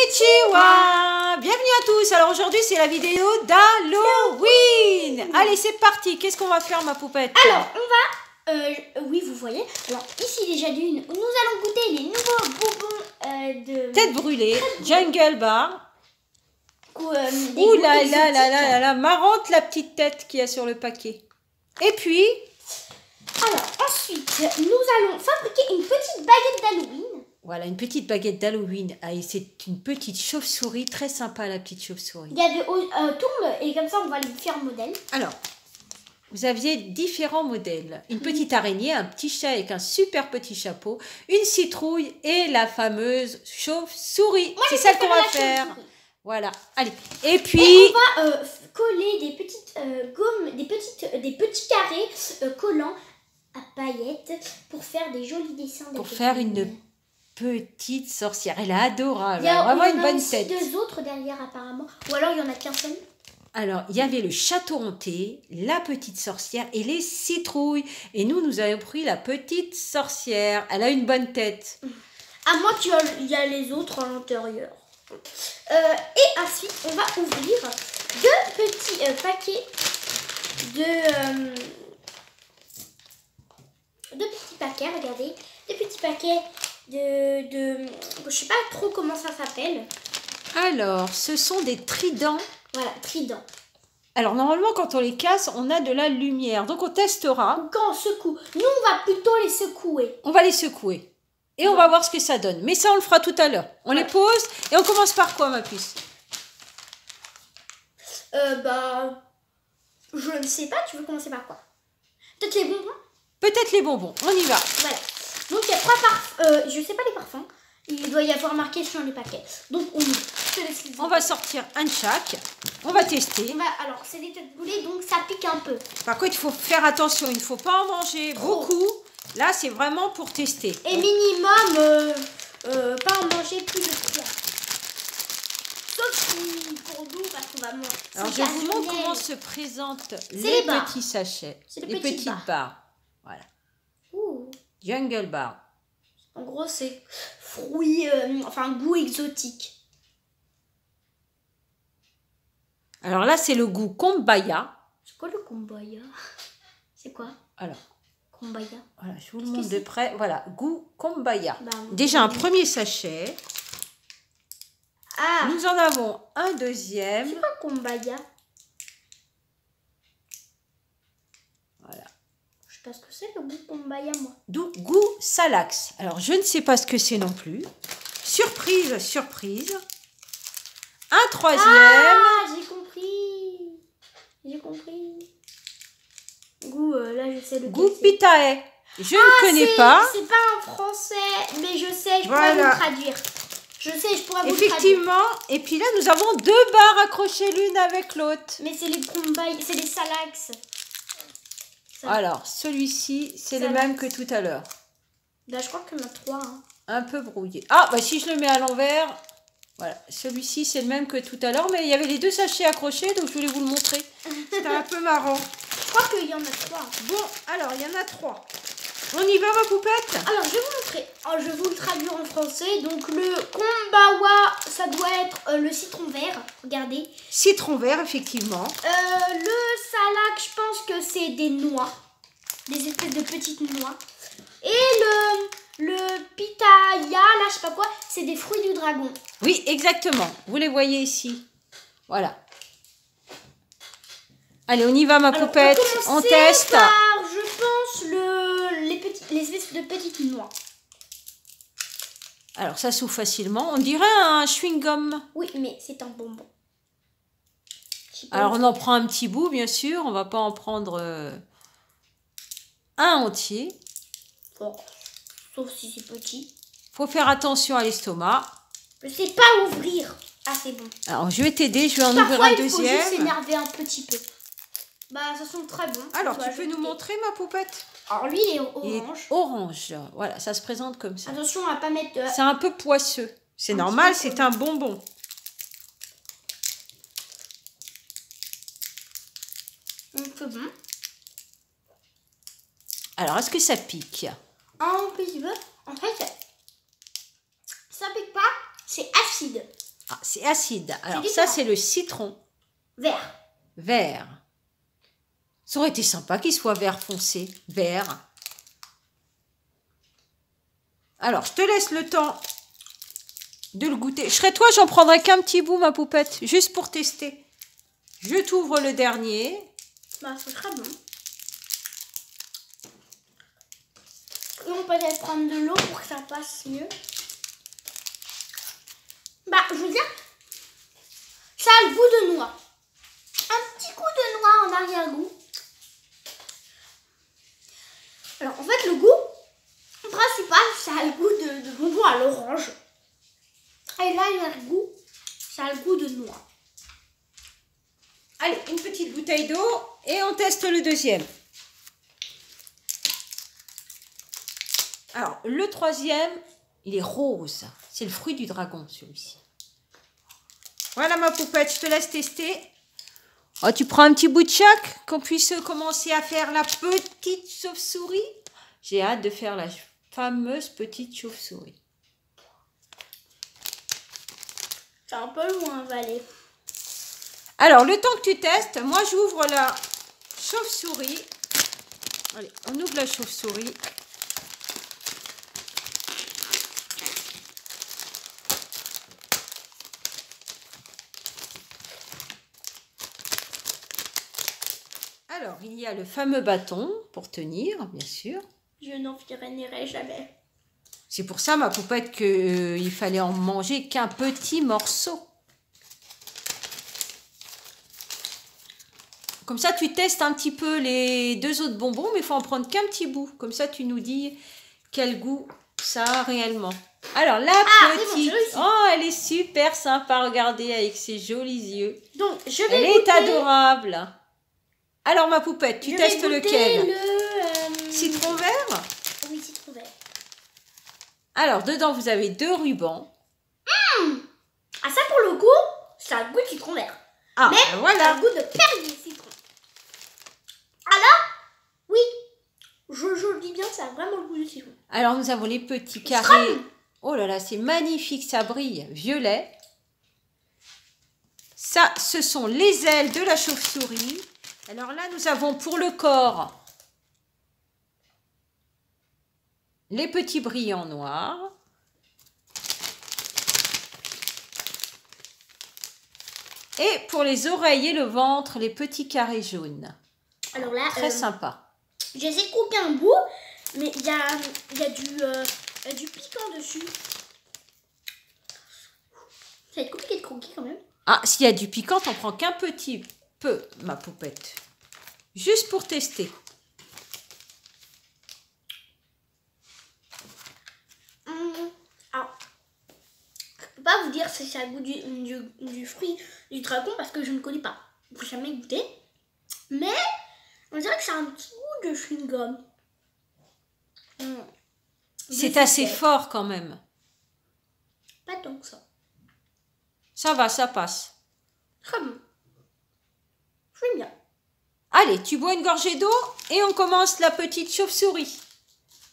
Konnichiwa! Bienvenue à tous. Alors aujourd'hui c'est la vidéo d'Halloween. Allez c'est parti. Qu'est-ce qu'on va faire ma poupette? Alors on va, oui vous voyez, alors ici déjà d'une, nous allons goûter les nouveaux bonbons de... Tête brûlée, Jungle Bar. Ouh là là là là là, marrante la petite tête qu'il y a sur le paquet. Et puis... Alors ensuite nous allons fabriquer une petite baguette d'Halloween. Voilà, une petite baguette d'Halloween. Ah, c'est une petite chauve-souris, très sympa la petite chauve-souris. Il y avait tourne et comme ça on va lui faire modèle. Alors, vous aviez différents modèles. Une petite araignée, un petit chat avec un super petit chapeau, une citrouille et la fameuse chauve-souris. C'est celle qu'on va faire. Voilà, allez. Et puis... Et on va coller des petites gommes, des petits carrés collants à paillettes pour faire des jolis dessins. Pour faire une petite sorcière. Elle est adorable. Elle a vraiment une bonne tête. Il y a aussi deux autres derrière apparemment. Ou alors il y en a qu'un seul. Alors, il y avait le château hanté, la petite sorcière et les citrouilles. Et nous avons pris la petite sorcière. Elle a une bonne tête. À moi, il y a les autres à l'intérieur. Et ensuite, on va ouvrir deux petits paquets deux petits paquets, regardez. Deux petits paquets je sais pas trop comment ça s'appelle. Alors, ce sont des tridents. Voilà, tridents. Alors, normalement, quand on les casse, on a de la lumière. Donc, on testera. Quand on secoue. Nous, on va plutôt les secouer. On va les secouer. Et on va voir ce que ça donne. Mais ça, on le fera tout à l'heure. On les pose et on commence par quoi, ma puce? Je ne sais pas. Tu veux commencer par quoi? Peut-être les bonbons? Peut-être les bonbons. On y va. Voilà. Donc, il y a trois parfums. Je sais pas les parfums. Il doit y avoir marqué sur les paquets. Donc, on va sortir un de chaque. On va tester. Alors, c'est des têtes brûlées, donc ça pique un peu. Par contre, il faut faire attention. Il ne faut pas en manger beaucoup. Là, c'est vraiment pour tester. Et minimum, pas en manger plus de 3. Sauf si pour nous, parce qu'on va manger. Alors, je vous montre comment se présentent les petits sachets. Les petites barres. Voilà. Ouh. Jungle Bar. En gros, c'est fruits, goût exotique. Alors là, c'est le goût Kumbaya. C'est quoi le Kumbaya? C'est quoi? Alors. Kumbaya. Voilà, je vous le montre de près. Voilà, goût Kumbaya. Déjà un premier sachet. Ah. Nous en avons un deuxième. C'est quoi Kumbaya? Voilà. Je sais pas ce que c'est le goût Kumbaya, moi. Goût Salax. Alors, je ne sais pas ce que c'est non plus. Surprise, surprise. Un troisième. Ah, j'ai compris. J'ai compris. Goût, là, je sais le goût Pitae. Je ne connais pas. C'est pas en français, mais je sais, je pourrais vous le traduire. Je sais, je pourrais vous le traduire. Effectivement. Et puis là, nous avons deux barres accrochées l'une avec l'autre. Mais c'est les Kumbaya, c'est les Salax. Alors, celui-ci, c'est le même que tout à l'heure. Bah, je crois qu'il y en a 3. Hein. Un peu brouillé. Ah, bah si je le mets à l'envers, voilà. Celui-ci, c'est le même que tout à l'heure, mais il y avait les deux sachets accrochés, donc je voulais vous le montrer. C'était un peu marrant. Je crois qu'il y en a 3. Bon, alors, il y en a 3. On y va, ma poupette? Alors, je vais vous montrer. Alors, je vais vous le traduire en français. Donc, le Kumbawa, ça doit être le citron vert. Regardez. Citron vert, effectivement. Le salak, je pense que c'est des noix. Des espèces de petites noix. Et le pitaya, là, je sais pas quoi, c'est des fruits du dragon. Oui, exactement. Vous les voyez ici. Voilà. Allez, on y va, ma poupette. On teste. Par, je pense, les espèces de petites noix. Alors, ça s'ouvre facilement. On dirait un chewing-gum. Oui, mais c'est un bonbon. Alors, on en prend un petit bout, bien sûr. On va pas en prendre un entier. Bon, sauf si c'est petit. Faut faire attention à l'estomac. Je sais pas ouvrir. Ah, c'est bon. Alors, je vais t'aider. Je vais en ouvrir un deuxième. Parfois, il faut juste s'énerver un petit peu. Bah, ça sent très bon. Alors, tu peux nous montrer, ma poupette? Alors, lui, il est orange. Il est orange. Voilà, ça se présente comme ça. Attention à pas mettre... C'est un peu poisseux. C'est normal, c'est un bonbon. C'est bon. Alors, est-ce que ça pique? Un petit peu. En fait, ça pique pas. C'est acide. Ah, c'est acide. Alors ça, différent. c'est le citron Vert. vert. Ça aurait été sympa qu'il soit vert foncé. Vert. Alors, je te laisse le temps de le goûter. Je serais toi, j'en prendrais qu'un petit bout, ma poupette, juste pour tester. Je t'ouvre le dernier. Bah, c'est très bon. Et on peut peut-être prendre de l'eau pour que ça passe mieux. Bah, je veux dire, ça a le goût de noix. Un petit coup de noix en arrière-goût. Alors, en fait, le goût principal, ça a le goût de bonbon à l'orange. Et là, il y a le goût, ça a le goût de noix. Allez, une petite bouteille d'eau et on teste le deuxième. Alors, le troisième, il est rose. C'est le fruit du dragon, celui-ci. Voilà ma poupette, je te laisse tester. Oh, tu prends un petit bout de chaque, qu'on puisse commencer à faire la petite chauve-souris. J'ai hâte de faire la fameuse petite chauve-souris. C'est un peu loin, Valé. Alors, le temps que tu testes, moi j'ouvre la chauve-souris. Allez, on ouvre la chauve-souris. Alors, il y a le fameux bâton pour tenir, bien sûr. Je n'en finirai jamais. C'est pour ça, ma poupette, qu'il fallait en manger qu'un petit morceau. Comme ça, tu testes un petit peu les deux autres bonbons, mais il faut en prendre qu'un petit bout. Comme ça, tu nous dis quel goût ça a réellement. Alors, la petite... Bon, oh, elle est super sympa, regardez, avec ses jolis yeux. Donc, je vais Elle est adorable. Alors, ma poupette, tu testes lequel? Le Citron vert? Oui, citron vert. Alors, dedans, vous avez 2 rubans. Ah, ça, pour le goût, ça a le goût de citron vert. Ah, Mais ça a voilà. le goût de persil citron. Alors, oui, je le dis bien, ça a vraiment le goût de citron. Alors, nous avons les petits carrés. Oh là là, c'est magnifique, ça brille. Violet. Ça, ce sont les ailes de la chauve-souris. Alors là, nous avons pour le corps les petits brillants noirs. Et pour les oreilles et le ventre, les petits carrés jaunes. Alors là, Très sympa. j'ai essayé de couper un bout, mais il y a du piquant dessus. Ça va être compliqué de croquer quand même. Ah, s'il y a du piquant, t'en prends qu'un petit peu, ma poupette. Juste pour tester. Alors, je peux pas vous dire si ça a le goût du fruit du dragon parce que je ne connais pas. Je n'ai jamais goûté. Mais on dirait que ça a un petit goût de chewing-gum. C'est assez fort quand même. Pas tant que ça. Ça va, ça passe. Très bon. J'aime bien. Allez, tu bois une gorgée d'eau et on commence la petite chauve-souris.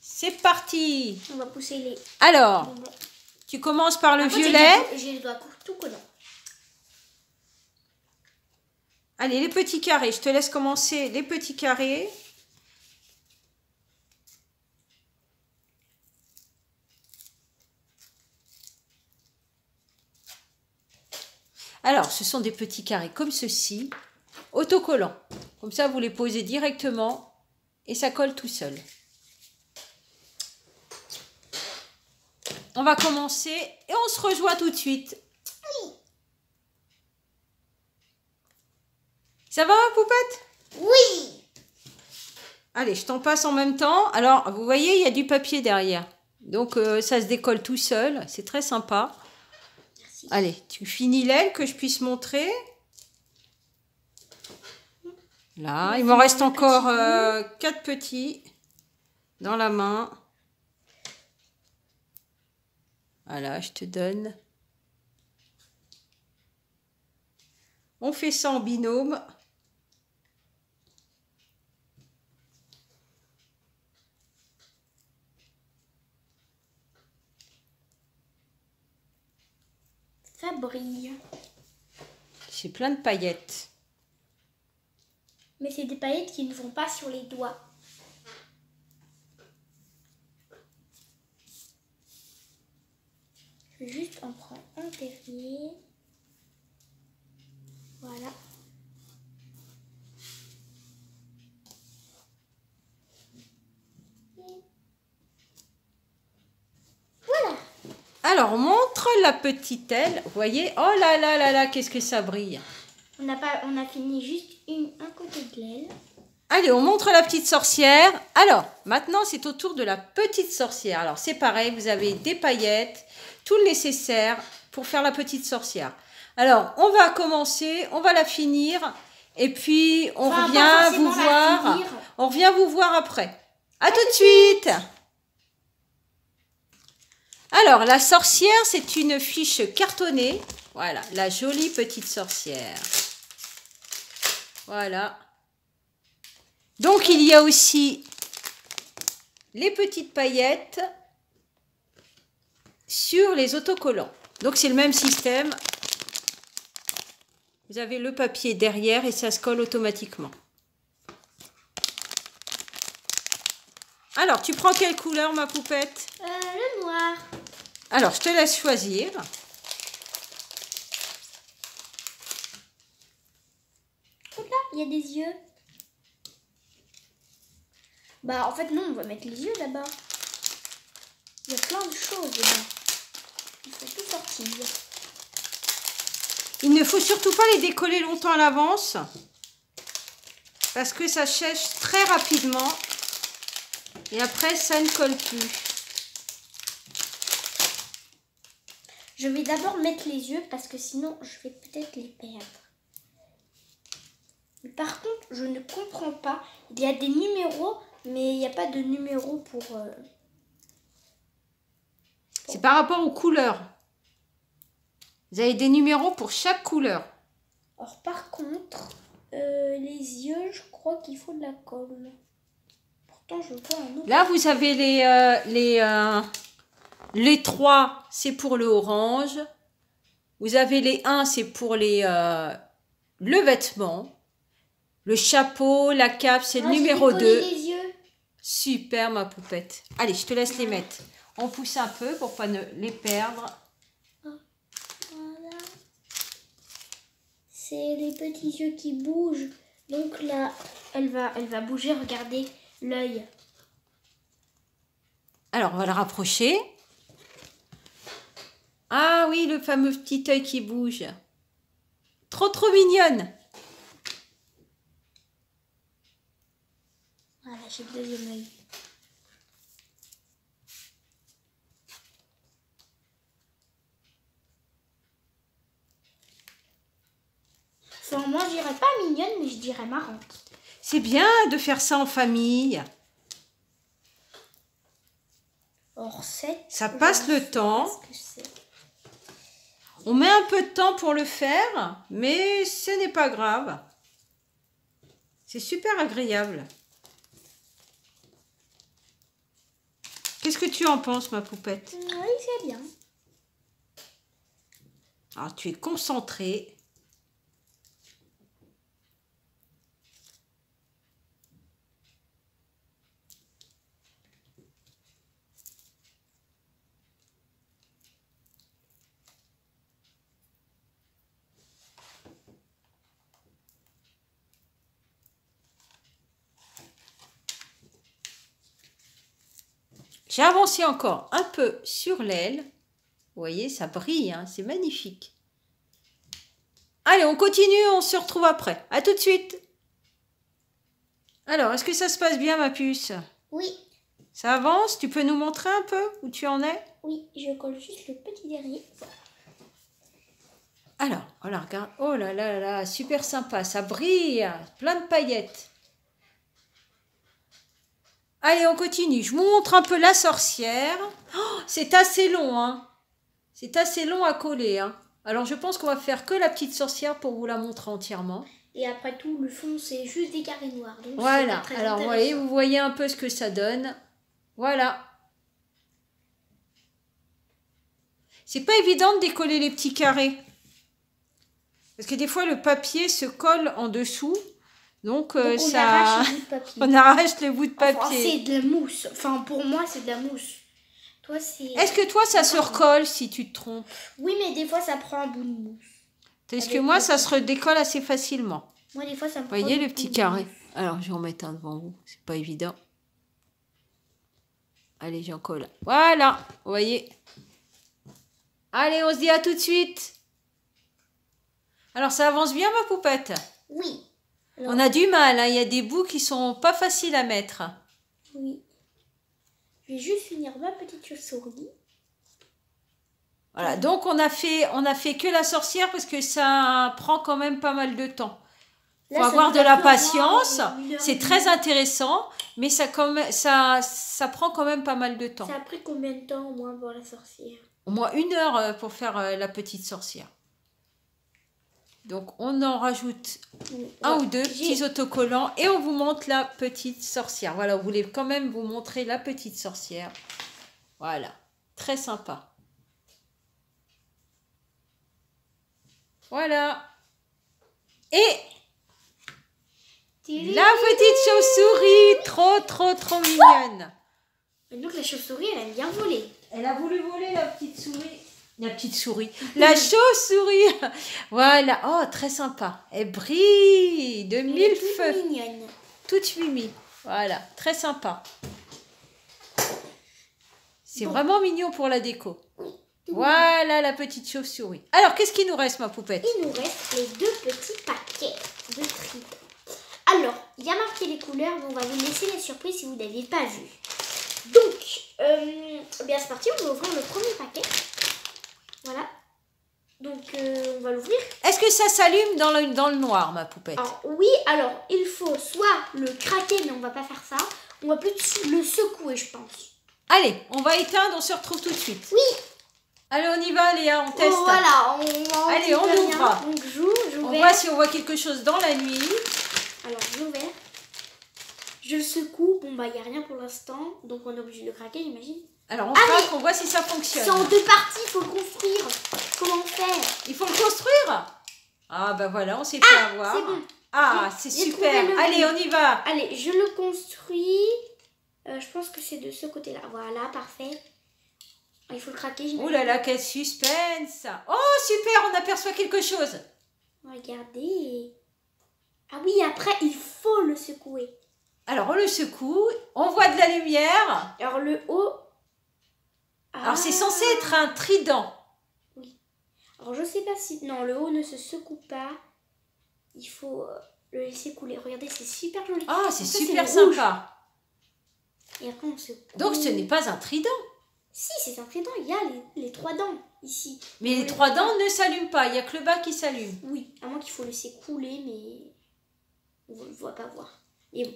C'est parti. On va pousser les... Alors, tu commences par le violet. J'ai les doigts tout collants. Allez, les petits carrés. Je te laisse commencer les petits carrés. Alors, ce sont des petits carrés comme ceci, autocollants. Comme ça, vous les posez directement et ça colle tout seul. On va commencer et on se rejoint tout de suite. Oui. Ça va, ma poupette? Oui. Allez, je t'en passe en même temps. Alors, vous voyez, il y a du papier derrière. Donc, ça se décolle tout seul. C'est très sympa. Merci. Allez, tu finis l'aile que je puisse montrer. Là, il m'en reste encore 4 petits dans la main. Voilà, je te donne. On fait ça en binôme. Ça brille. C'est plein de paillettes. Mais c'est des paillettes qui ne vont pas sur les doigts. Je vais juste en prendre un dernier. Voilà. Voilà. Alors, on montre la petite aile. Vous voyez? Oh là là là là, qu'est-ce que ça brille. On a fini juste un côté de l'aile. Allez, on montre la petite sorcière. Alors, maintenant, c'est au tour de la petite sorcière. Alors, c'est pareil, vous avez des paillettes, tout le nécessaire pour faire la petite sorcière. Alors, on va commencer, on va la finir, et puis on revient vous voir. On revient vous voir après. À tout de suite. Alors, la sorcière, c'est une fiche cartonnée. Voilà, la jolie petite sorcière. Voilà. Donc, il y a aussi les petites paillettes sur les autocollants. Donc, c'est le même système. Vous avez le papier derrière et ça se colle automatiquement. Alors, tu prends quelle couleur, ma poupette? Le noir. Alors, je te laisse choisir. Là, il y a des yeux. Bah, en fait, non, on va mettre les yeux d'abord. Il y a plein de choses dedans. Il faut tout sortir. Il ne faut surtout pas les décoller longtemps à l'avance parce que ça sèche très rapidement et après, ça ne colle plus. Je vais d'abord mettre les yeux parce que sinon, je vais peut-être les perdre. Mais par contre, je ne comprends pas. Il y a des numéros, mais il n'y a pas de numéro pour... C'est par rapport aux couleurs. Vous avez des numéros pour chaque couleur. Alors par contre, les yeux, je crois qu'il faut de la colle. Pourtant, je vois un autre. Là, vous avez les 3, c'est pour le orange. Vous avez les 1, c'est pour le vêtement. Le chapeau, la cape, c'est le numéro 2. Les yeux. Super, ma poupette. Allez, je te laisse les mettre. On pousse un peu pour pas les perdre. Voilà. C'est les petits yeux qui bougent. Donc là, elle va bouger. Regardez l'œil. Alors, on va le rapprocher. Ah oui, le fameux petit œil qui bouge. Trop, trop mignonne. Voilà, j'ai le deuxième œil. Enfin, moi, je dirais pas mignonne, mais je dirais marrante. C'est bien de faire ça en famille. Or, 7. Ça passe le temps. On met un peu de temps pour le faire, mais ce n'est pas grave. C'est super agréable. Qu'est-ce que tu en penses, ma poupette? Oui, c'est bien. Alors, tu es concentrée. J'ai avancé encore un peu sur l'aile. Vous voyez, ça brille, hein, c'est magnifique. Allez, on continue, on se retrouve après. À tout de suite. Alors, est-ce que ça se passe bien, ma puce? Oui. Ça avance? Tu peux nous montrer un peu où tu en es? Oui, je colle juste le petit dernier. Alors, on la regarde. Oh là là là, super sympa, ça brille, plein de paillettes. Allez, on continue. Je vous montre un peu la sorcière. Oh, c'est assez long, hein. C'est assez long à coller, hein. Alors, je pense qu'on va faire que la petite sorcière pour vous la montrer entièrement. Et après tout, le fond, c'est juste des carrés noirs. Donc voilà. Très alors, vous voyez un peu ce que ça donne. Voilà. C'est pas évident de décoller les petits carrés. Parce que des fois, le papier se colle en dessous. Donc on ça... arrache le bout de papier. On arrache le bout de papier. Enfin, c'est de la mousse. Enfin, pour moi, c'est de la mousse. Toi, c'est... Est-ce que toi, ça se recolle si tu te trompes? Oui, mais des fois, ça prend un bout de mousse. Est-ce que moi, ça se redécolle assez facilement? Moi, des fois, ça me Vous prend voyez un le bout petit de carré? mousse. Alors, je vais en mettre un devant vous. C'est pas évident. Allez, j'en colle. Voilà, vous voyez. Allez, on se dit à tout de suite. Alors, ça avance bien, ma poupette? Oui. On a du mal, hein. Il y a des bouts qui sont pas faciles à mettre. Oui. Je vais juste finir ma petite chauve-souris. Voilà, donc on a fait que la sorcière parce que ça prend quand même pas mal de temps. Il faut Là, avoir de ça la doit patience, avoir une heure c'est et très demie. intéressant, mais ça prend quand même pas mal de temps. Ça a pris combien de temps au moins pour la sorcière? Au moins 1 heure pour faire la petite sorcière. Donc on en rajoute un ou deux petits autocollants et on vous montre la petite sorcière. Voilà, on voulait quand même vous montrer la petite sorcière. Voilà, très sympa. Voilà. Et la petite chauve-souris, trop mignonne. Et donc la chauve-souris, elle aime bien voler. Elle a voulu voler la petite souris. La petite souris. La chauve-souris. Voilà. Oh, très sympa. Elle brille de mille feux. Toute mignonne. Toute mimi. Voilà. Très sympa. C'est vraiment mignon pour la déco. Voilà la petite chauve-souris. Alors, qu'est-ce qu'il nous reste, ma poupette? Il nous reste les 2 petits paquets de trident. Alors, il y a marqué les couleurs, mais on va vous laisser la surprise si vous n'aviez pas vu. Donc, bien c'est parti, on va ouvrir le premier paquet. Voilà. Donc, on va l'ouvrir. Est-ce que ça s'allume dans le noir, ma poupette? Alors, oui, alors, il faut soit le craquer, mais on va pas faire ça. On va plutôt le secouer, je pense. Allez, on va éteindre, on se retrouve tout de suite. Oui. Allez, on y va, Léa, on teste. Oh, voilà, Allez, on ouvre. Donc, j'ouvre. On voit si on voit quelque chose dans la nuit. Alors, j'ouvre. Je le secoue. Bon, bah, il n'y a rien pour l'instant. Donc, on est obligé de le craquer, j'imagine. Alors, on craque, on voit si ça fonctionne. C'est en 2 parties, il faut le construire. Comment faire? Il faut le construire? Ah, bah voilà, on s'est fait avoir. C'est bon. Ah, c'est J'ai super. trouvé le Allez, but. on y va. Allez, je le construis. Je pense que c'est de ce côté-là. Voilà, parfait. Il faut le craquer, j'imagine. Oh là là, quel suspense. Oh, super, on aperçoit quelque chose. Regardez. Ah oui, après, il faut le secouer. Alors, on le secoue, on voit de la lumière. Alors, le haut... Alors, c'est censé être un trident. Oui. Alors, je sais pas si... Non, le haut ne se secoue pas. Il faut le laisser couler. Regardez, c'est super joli. Ah, c'est Ça, super le rouge. sympa. Et après, on secoue. Donc, ce n'est pas un trident. Si, c'est un trident. Il y a les 3 dents ici. Mais les 3 dents ne s'allument pas. Il n'y a que le bas qui s'allume. Oui, à moins qu'il faut laisser couler, mais on ne va pas voir. Et bon.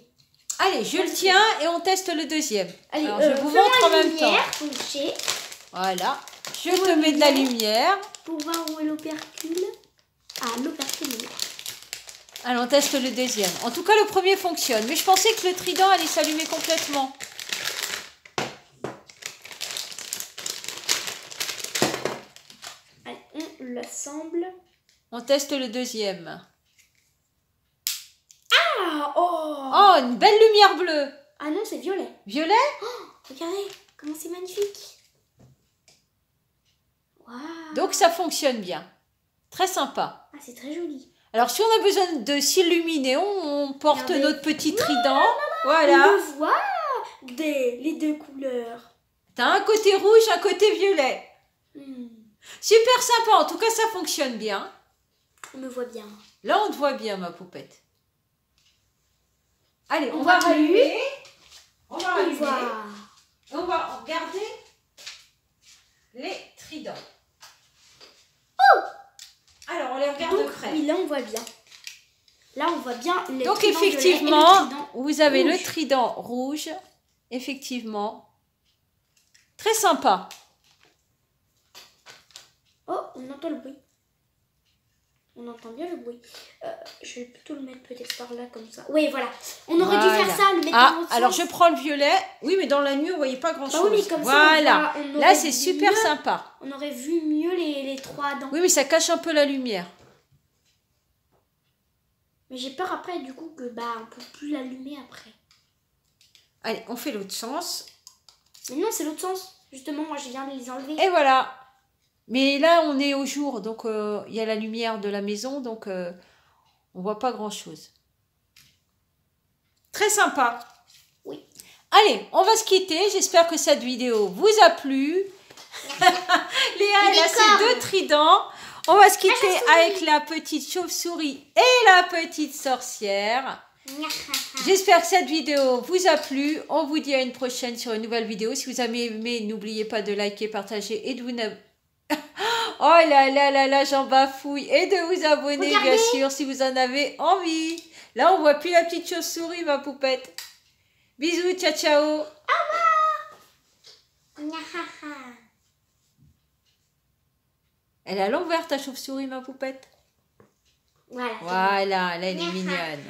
Allez, je le tiens et on teste le deuxième. Allez, alors, je vous montre en même temps. Toucher, Voilà. Je te mets de la lumière. pour voir où est l'opercule. Ah, l'opercule est là. Allez, on teste le deuxième. En tout cas, le premier fonctionne. Mais je pensais que le trident allait s'allumer complètement. Allez, on l'assemble. On teste le deuxième. Ah, oh Oh, une belle lumière bleue. Ah non, c'est violet. Violet? Regardez, comment c'est magnifique. Waouh. Donc, ça fonctionne bien. Très sympa. Ah, c'est très joli. Alors, si on a besoin de s'illuminer, on porte Regardez. notre petit trident. On Voilà. le voit les 2 couleurs. T'as un côté rouge, un côté violet. Hmm, Super sympa. En tout cas, ça fonctionne bien. on me voit bien. Là, on te voit bien, ma poupette. Allez, on On va voit rallumer. On va On rallumer. voit. On va regarder les tridents. Alors, on les regarde de Donc, près. oui, là, on voit bien. Là, on voit bien les Donc, tridents violets et effectivement, le trident vous avez le rouge. trident rouge. Effectivement. Très sympa. Oh, on entend le bruit. On On entend bien le bruit. Je vais plutôt le mettre peut-être par là comme ça. Oui, voilà. On aurait dû faire ça, le mettre dans l'autre alors sens. je prends le violet. Oui, mais dans la nuit, on voyait pas grand-chose. Bah oui, mais comme voilà. ça, on Là, aurait c'est vu super mieux. sympa. On aurait vu mieux les 3 dents. Oui, mais ça cache un peu la lumière. Mais j'ai peur après, du coup, que on peut plus l'allumer après. Allez, on fait l'autre sens. Mais non, c'est l'autre sens. Justement, moi, je viens de les enlever. Et voilà. Mais là, on est au jour, donc il y a la lumière de la maison, donc on voit pas grand-chose. Très sympa. Oui. Allez, on va se quitter. J'espère que cette vidéo vous a plu. Léa, elle a ses 2 tridents. On va se quitter avec la petite chauve-souris et la petite sorcière. J'espère que cette vidéo vous a plu. On vous dit à une prochaine sur une nouvelle vidéo. Si vous avez aimé, n'oubliez pas de liker, partager et de vous abonner. Oh là là là là, j'en bafouille. Et de vous abonner, bien sûr, si vous en avez envie. Là, on voit plus la petite chauve-souris, ma poupette. Bisous, ciao, ciao. Elle est à l'envers, ta chauve-souris, ma poupette. Voilà. Voilà, là, elle est mignonne.